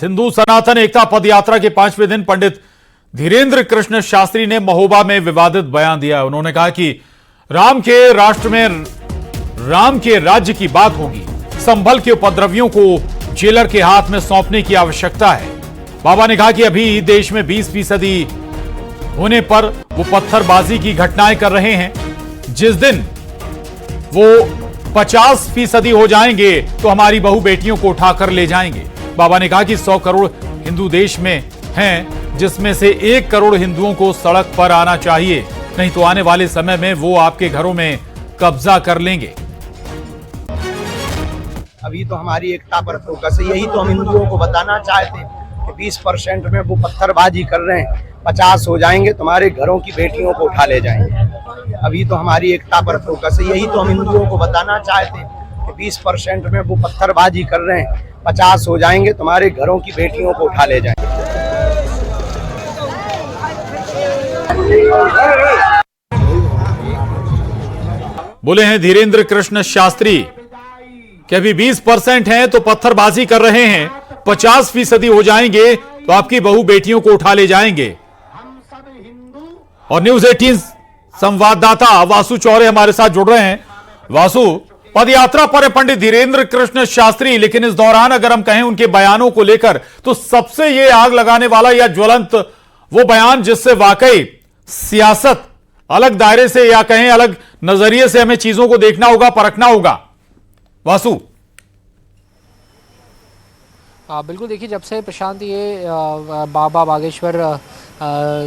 साथ हिंदू सनातन एकता पदयात्रा के 5वें दिन पंडित धीरेन्द्र कृष्ण शास्त्री ने महोबा में विवादित बयान दिया। उन्होंने कहा कि राम के राष्ट्र में राम के राज्य की बात होगी, संभल के उपद्रवियों को जेलर के हाथ में सौंपने की आवश्यकता है। बाबा ने कहा कि अभी देश में 20% होने पर वो पत्थरबाजी की घटनाएं कर रहे हैं। जिस दिन वो 50% हो जाएंगे तो हमारी बहु बेटियों को उठाकर ले जाएंगे। बाबा ने कहा कि 100 करोड़ हिंदू देश में हैं, जिसमें से 1 करोड़ हिंदुओं को सड़क पर आना चाहिए, नहीं तो आने वाले समय में वो आपके घरों में कब्जा कर लेंगे। अभी तो हमारी एकता पर फोकस है, यही तो हम हिंदुओं को बताना चाहते हैं कि 20% में वो पत्थरबाजी कर रहे हैं, 50 हो जाएंगे तुम्हारे घरों की बेटियों को उठा ले जाएंगे। अभी तो हमारी एकता पर फोकस है, यही तो हम हिंदुओं को बताना चाहते हैं कि 20% में वो पत्थरबाजी कर रहे हैं, 50 हो जाएंगे तुम्हारे घरों की बेटियों को उठा ले जाएंगे। बोले हैं धीरेन्द्र कृष्ण शास्त्री कि अभी 20% हैं तो पत्थरबाजी कर रहे हैं, 50% हो जाएंगे तो आपकी बहु बेटियों को उठा ले जाएंगे। और न्यूज़ 18 संवाददाता वासु चौरे हमारे साथ जुड़ रहे हैं। वासु, पदयात्रा पर है पंडित धीरेन्द्र कृष्ण शास्त्री, लेकिन इस दौरान अगर हम कहें उनके बयानों को लेकर तो सबसे ये आग लगाने वाला या ज्वलंत वो बयान जिससे वाकई सियासत अलग दायरे से या कहें अलग नजरिए से हमें चीजों को देखना होगा, परखना होगा। वासु, बिल्कुल, देखिए जब से प्रशांत ये बाबा बागेश्वर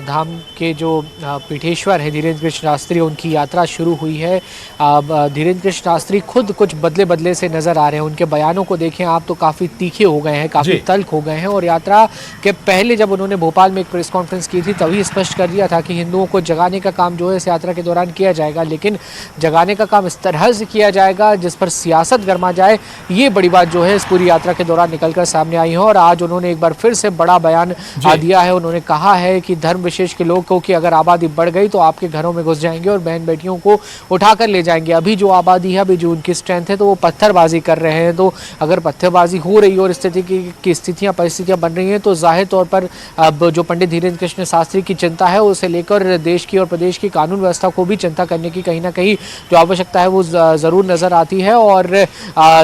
धाम के जो पीठेश्वर है धीरेन्द्र कृष्ण शास्त्री, उनकी यात्रा शुरू हुई है। धीरेन्द्र कृष्ण शास्त्री खुद कुछ बदले बदले से नज़र आ रहे हैं। उनके बयानों को देखें आप तो काफ़ी तीखे हो गए हैं, काफ़ी तल्ख हो गए हैं। और यात्रा के पहले जब उन्होंने भोपाल में एक प्रेस कॉन्फ्रेंस की थी तभी स्पष्ट कर दिया था कि हिंदुओं को जगाने का काम जो है इस यात्रा के दौरान किया जाएगा, लेकिन जगाने का काम इस तरह से किया जाएगा जिस पर सियासत गरमा जाए। ये बड़ी बात जो है इस पूरी यात्रा के दौरान निकल कर सामने आई है। और आज उन्होंने एक बार फिर से बड़ा बयान दिया है। उन्होंने कहा है कि धर्म विशेष के लोगों की अगर आबादी बढ़ गई तो आपके घरों में घुस जाएंगे और बहन बेटियों को उठाकर ले जाएंगे। अभी जो आबादी है, अभी जो उनकी स्ट्रेंथ है, तो वो पत्थरबाजी कर रहे हैं। तो अगर पत्थरबाजी हो रही है और स्थिति की स्थितियां परिस्थितियां बन रही हैं तो जाहिर तौर पर अब जो पंडित धीरेन्द्र कृष्ण शास्त्री की चिंता है उसे लेकर देश की और प्रदेश की कानून व्यवस्था को भी चिंता करने की कहीं ना कहीं जो आवश्यकता है वो ज़रूर नज़र आती है। और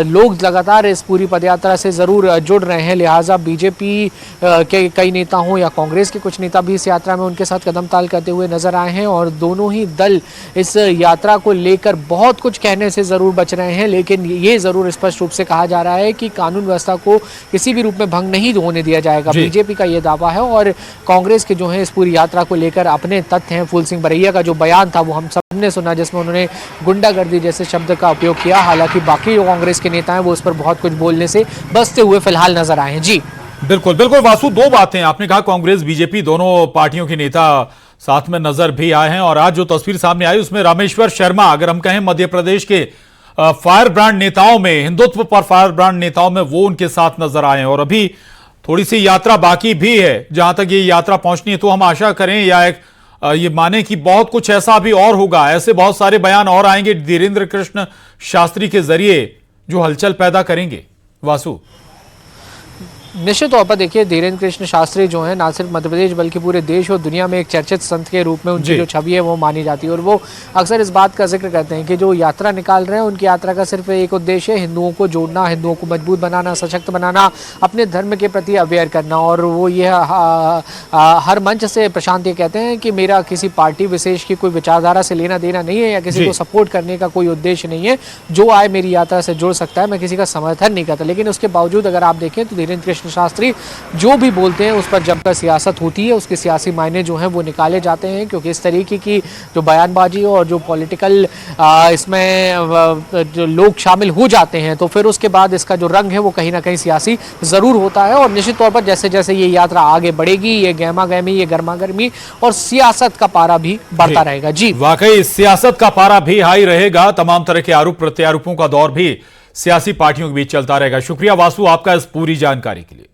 लोग लगातार इस पूरी पदयात्रा से ज़रूर जुड़ रहे हैं। लिहाजा बीजेपी के कई नेता हों या कांग्रेस के कुछ नेता भी इस यात्रा में उनके साथ कदम ताल करते हुए नजर आए हैं। और दोनों ही दल इस यात्रा को लेकर बहुत कुछ कहने से जरूर बच रहे हैं, लेकिन ये जरूर स्पष्ट रूप से कहा जा रहा है कि कानून व्यवस्था को किसी भी रूप में भंग नहीं होने दिया जाएगा। बीजेपी का ये दावा है। और कांग्रेस के जो है इस पूरी यात्रा को लेकर अपने तथ्य हैं। फूल सिंह बरैया का जो बयान था वो हम सबने सुना, जिसमें उन्होंने गुंडागर्दी जैसे शब्द का उपयोग किया। हालांकि बाकी जो कांग्रेस के नेता हैं वो उस पर बहुत कुछ बोलने से बचते हुए फिलहाल नजर आए हैं। जी बिल्कुल बिल्कुल वासु, दो बातें आपने कहा, कांग्रेस बीजेपी दोनों पार्टियों के नेता साथ में नजर भी आए हैं। और आज जो तस्वीर सामने आई उसमें रामेश्वर शर्मा, अगर हम कहें मध्य प्रदेश के फायर ब्रांड नेताओं में, हिंदुत्व पर फायर ब्रांड नेताओं में, वो उनके साथ नजर आए हैं। और अभी थोड़ी सी यात्रा बाकी भी है। जहां तक ये यात्रा पहुंचनी है तो हम आशा करें या ये माने कि बहुत कुछ ऐसा अभी और होगा, ऐसे बहुत सारे बयान और आएंगे धीरेन्द्र कृष्ण शास्त्री के जरिए जो हलचल पैदा करेंगे। वासु, निश्चित तौर पर देखिए धीरेन्द्र कृष्ण शास्त्री जो है ना सिर्फ मध्य प्रदेश बल्कि पूरे देश और दुनिया में एक चर्चित संत के रूप में उनकी जो छवि है वो मानी जाती है। और वो अक्सर इस बात का जिक्र करते हैं कि जो यात्रा निकाल रहे हैं उनकी यात्रा का सिर्फ एक उद्देश्य है हिंदुओं को जोड़ना, हिंदुओं को मजबूत बनाना, सशक्त बनाना, अपने धर्म के प्रति अवेयर करना। और वो ये हर मंच से प्रशांत ये कहते हैं कि मेरा किसी पार्टी विशेष की कोई विचारधारा से लेना देना नहीं है या किसी को सपोर्ट करने का कोई उद्देश्य नहीं है। जो आए मेरी यात्रा से जुड़ सकता है, मैं किसी का समर्थन नहीं करता। लेकिन उसके बावजूद अगर आप देखें तो धीरेन्द्र कृष्ण शास्त्री जो भी बोलते हैं उस पर जमकर सियासत होती है, उसके सियासी मायने जो हैं वो निकाले जाते हैं। क्योंकि इस तरीके की जो बयानबाजी और जो पॉलिटिकल इसमें जो लोग शामिल हो जाते हैं तो फिर उसके बाद इसका जो रंग है वो कहीं ना कहीं सियासी जरूर होता है। और निश्चित तौर पर जैसे जैसे ये यात्रा आगे बढ़ेगी, ये गहमा गहमी, ये गर्मा गर्मी और सियासत का पारा भी बढ़ता रहेगा। जी वाकई सियासत का पारा भी हाई रहेगा। तमाम तरह के आरोप प्रत्यारोपों का दौर भी सियासी पार्टियों के बीच चलता रहेगा। शुक्रिया वासु आपका इस पूरी जानकारी के लिए।